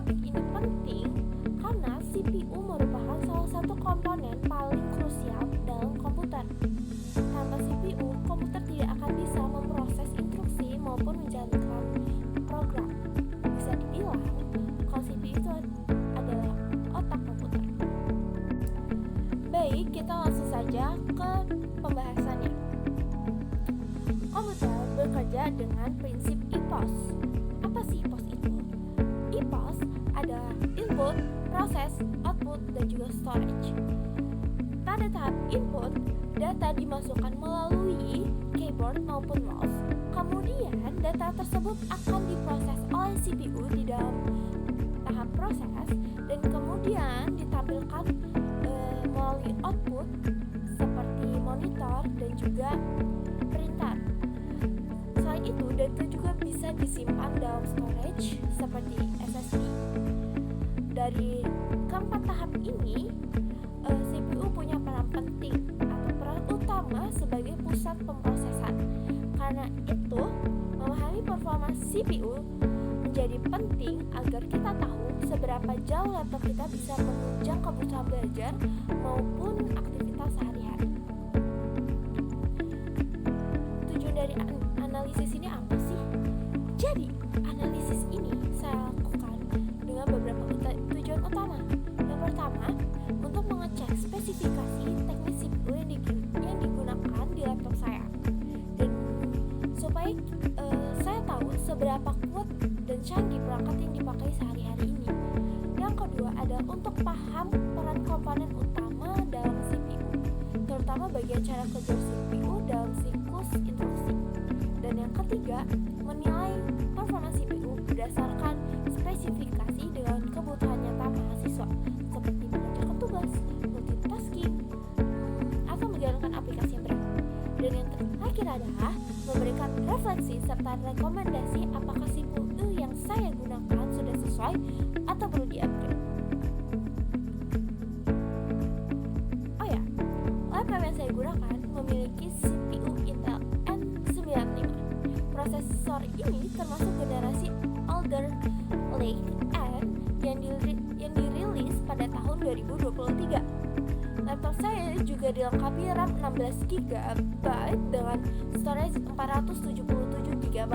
topik ini penting karena CPU merupakan salah satu komponen paling krusial dalam komputer. Tanpa CPU, komputer tidak akan bisa memproses instruksi maupun menjalankan program. Bisa dibilang, kalau CPU itu adalah otak komputer. Baik, kita langsung saja ke pembahasannya. Komputer bekerja dengan prinsip EPOS. Apa sih EPOS itu? EPOS adalah input, proses, output, dan juga storage. Pada tahap input, data dimasukkan melalui keyboard maupun mouse. Kemudian, data tersebut akan diproses oleh CPU di dalam tahap proses dan kemudian ditampilkan melalui output seperti monitor dan juga printer. Selain itu, data juga bisa disimpan dalam storage seperti SSD. Dari keempat tahap ini, CPU punya peran penting atau peran utama sebagai pusat pemrosesan. Karena itu, memahami performa CPU menjadi penting agar kita tahu seberapa jauh laptop kita bisa menunjang kebutuhan belajar maupun aktivitas sehari-hari. Tujuan dari analisis ini apa sih? Jadi, analisis ini saya lakukan dengan beberapa tujuan utama. Yang pertama, untuk mengecek spesifikasi teknis CPU yang digunakan di laptop saya, dan supaya saya tahu seberapa kuat dan canggih perangkat yang dipakai sehari-hari ini. Yang kedua adalah untuk paham peran komponen utama dalam CPU, terutama bagian cara kerja CPU dalam siklus instruksi. Dan yang ketiga, menilai performa CPU berdasarkan spesifikasi dengan kebutuhan nyata mahasiswa, seperti mengerjakan tugas, multitasking, atau menjalankan aplikasi yang berat. Dan yang terakhir adalah memberikan refleksi serta rekomendasi apakah CPU yang saya gunakan sudah sesuai atau perlu di-upgrade. Oh ya, laptop yang saya gunakan memiliki CPU Intel N95. Prosesor ini termasuk generasi Alder Lake N yang dirilis pada tahun 2023. Laptop saya juga dilengkapi RAM 16GB dengan storage 477GB.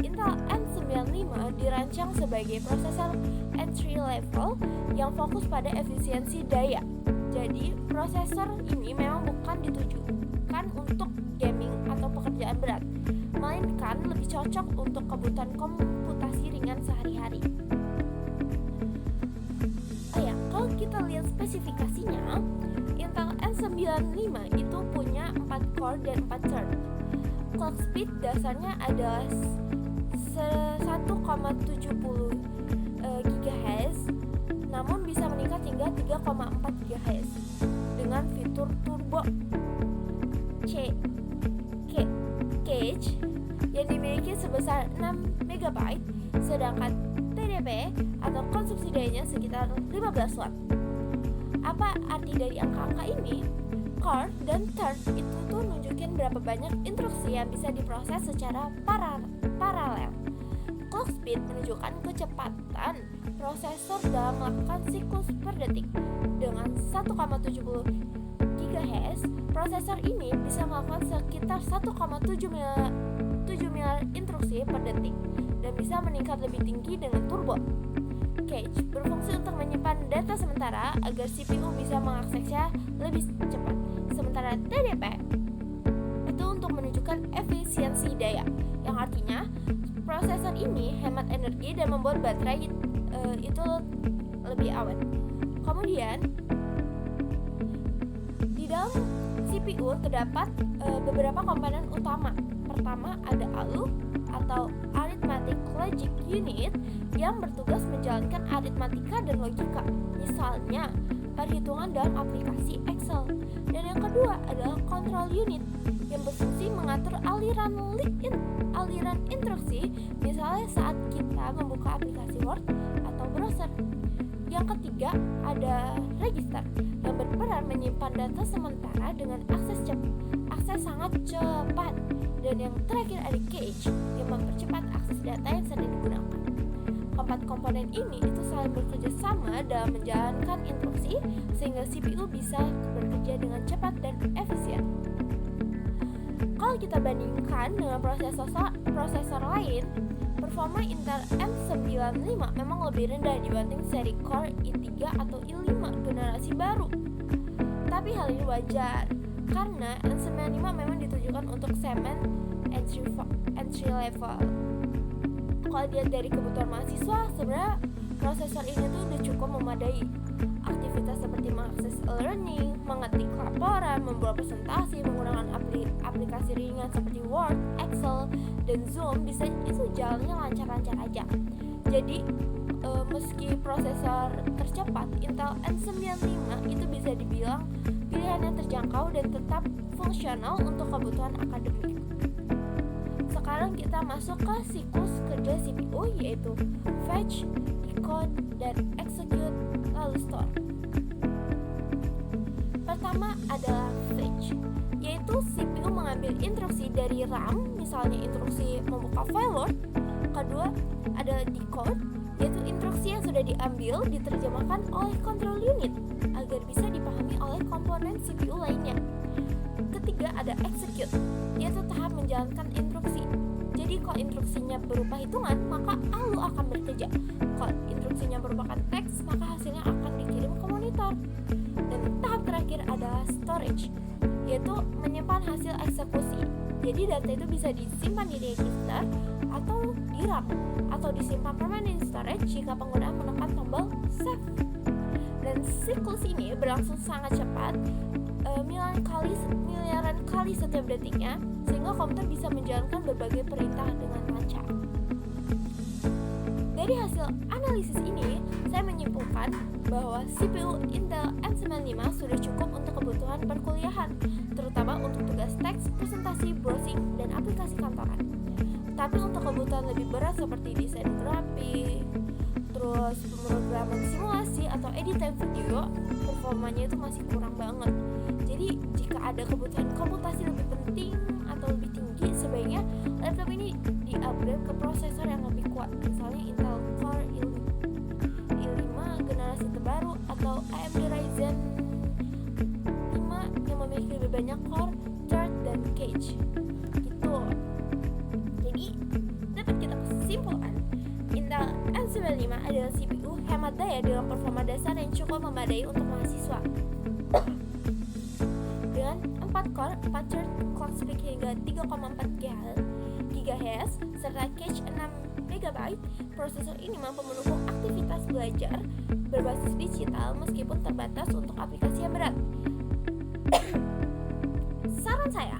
Intel N95 dirancang sebagai prosesor entry level yang fokus pada efisiensi daya. Jadi, prosesor ini memang bukan ditujukan untuk gaming atau pekerjaan berat, melainkan lebih cocok untuk kebutuhan komputasi ringan sehari-hari. Oh ya, kalau kita lihat spesifikasinya, Intel N95 itu punya 4 core dan 4 thread. Clock speed dasarnya adalah 1,70 GHz, namun bisa meningkat hingga 3,4 GHz dengan fitur turbo cache yang dimiliki sebesar 6 MB, sedangkan TDP atau konsumsi dayanya sekitar 15 Watt. Apa arti dari angka-angka ini? Core dan thread itu tuh nunjukin berapa banyak instruksi yang bisa diproses secara paralel. Clock speed menunjukkan kecepatan prosesor dalam melakukan siklus per detik. Dengan 1,70 GHz, prosesor ini bisa melakukan sekitar 1,7 miliar instruksi per detik dan bisa meningkat lebih tinggi dengan turbo. Cache berfungsi untuk menyimpan data sementara agar CPU bisa mengaksesnya lebih cepat. Sementara TDP itu untuk menunjukkan efisiensi daya, yang artinya prosesor ini hemat energi dan membuat baterai itu lebih awet. Kemudian di dalam CPU terdapat beberapa komponen utama. Pertama ada ALU atau Arithmetic Logic Unit yang bertugas menjalankan aritmatika dan logika, misalnya perhitungan dalam aplikasi Excel. Dan yang kedua adalah Control Unit yang berfungsi mengatur aliran instruksi, misalnya saat kita membuka aplikasi Word atau browser. Yang ketiga ada Register yang berperan menyimpan data sementara dengan akses sangat cepat. Dan yang terakhir ada Cache yang mempercepat akses data yang sedang digunakan. keempat komponen ini itu saling bekerja sama dalam menjalankan instruksi sehingga CPU bisa bekerja dengan cepat dan efisien. Kalau kita bandingkan dengan prosesor lain, performa Intel N95 memang lebih rendah dibanding seri Core i3 atau i5 generasi baru. Tapi hal ini wajar, karena N95 memang ditujukan untuk segmen entry level. Kalau dilihat dari kebutuhan mahasiswa, sebenarnya prosesor ini tuh udah cukup memadai. Aktivitas seperti mengakses e-learning, mengetik laporan, membuat presentasi menggunakan aplikasi ringan seperti Word, Excel, dan Zoom bisa itu jalannya lancar-lancar aja. Jadi meski prosesor tercepat, Intel N95 itu bisa dibilang pilihan yang terjangkau dan tetap fungsional untuk kebutuhan akademik. Sekarang kita masuk ke siklus kerja CPU, yaitu fetch, decode, dan execute, lalu store. Pertama adalah fetch, yaitu CPU mengambil instruksi dari RAM, misalnya instruksi membuka file Word. Kedua adalah decode, yaitu instruksi yang sudah diambil diterjemahkan oleh control unit agar bisa dipahami oleh komponen CPU lainnya. Ketiga ada execute, yaitu tahap menjalankan instruksi. Jadi kalau instruksinya berupa hitungan, maka ALU akan bekerja. Kalau instruksinya merupakan teks, maka hasilnya akan dikirim ke monitor. Dan tahap terakhir adalah storage, yaitu menyimpan hasil eksekusi. Jadi data itu bisa disimpan di register atau di RAM, atau disimpan permanent storage jika pengguna menekan tombol save. Dan siklus ini berlangsung sangat cepat, miliaran kali setiap detiknya, sehingga komputer bisa menjalankan berbagai perintah dengan lancar. Dari hasil analisis ini, saya menyimpulkan bahwa CPU Intel N95 sudah cukup untuk kebutuhan perkuliahan, terutama untuk tugas teks, presentasi, browsing, dan aplikasi kantoran. Tapi untuk kebutuhan lebih berat seperti desain grafik, terus pemrograman simulasi atau editan video, performanya itu masih kurang banget. Jadi jika ada kebutuhan komputasi lebih penting atau lebih tinggi, sebaiknya laptop ini di-upgrade ke prosesor yang lebih kuat, misalnya Intel Core i5 generasi terbaru atau AMD Ryzen 5 yang memiliki lebih banyak core, thread, dan cache gitu. Jadi dapat kita simpulkan, Intel N95 adalah CPU hemat daya dengan performa dasar yang cukup memadai untuk mahasiswa. Dengan 4 core, 4 thread, clock speed hingga 3,4 GHz, serta cache 6 MB, prosesor ini mampu mendukung aktivitas belajar berbasis digital meskipun terbatas untuk aplikasi yang berat. Saran saya,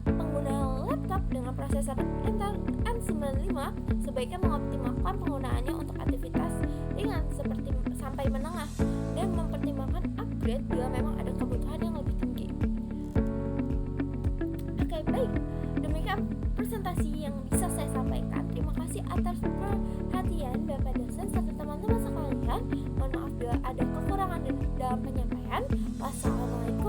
pengguna laptop dengan prosesor Intel N95 sebaiknya mengoptimalkan penggunaannya untuk aktivitas ringan seperti sampai menengah dan mempertimbangkan upgrade bila memang ada kebutuhan yang lebih tinggi. Oke, baik. Demikian presentasi yang bisa saya sampaikan. Terima kasih atas perhatian Bapak dosen serta teman-teman sekalian. Mohon maaf bila ada kekurangan dalam penyampaian. Wassalamualaikum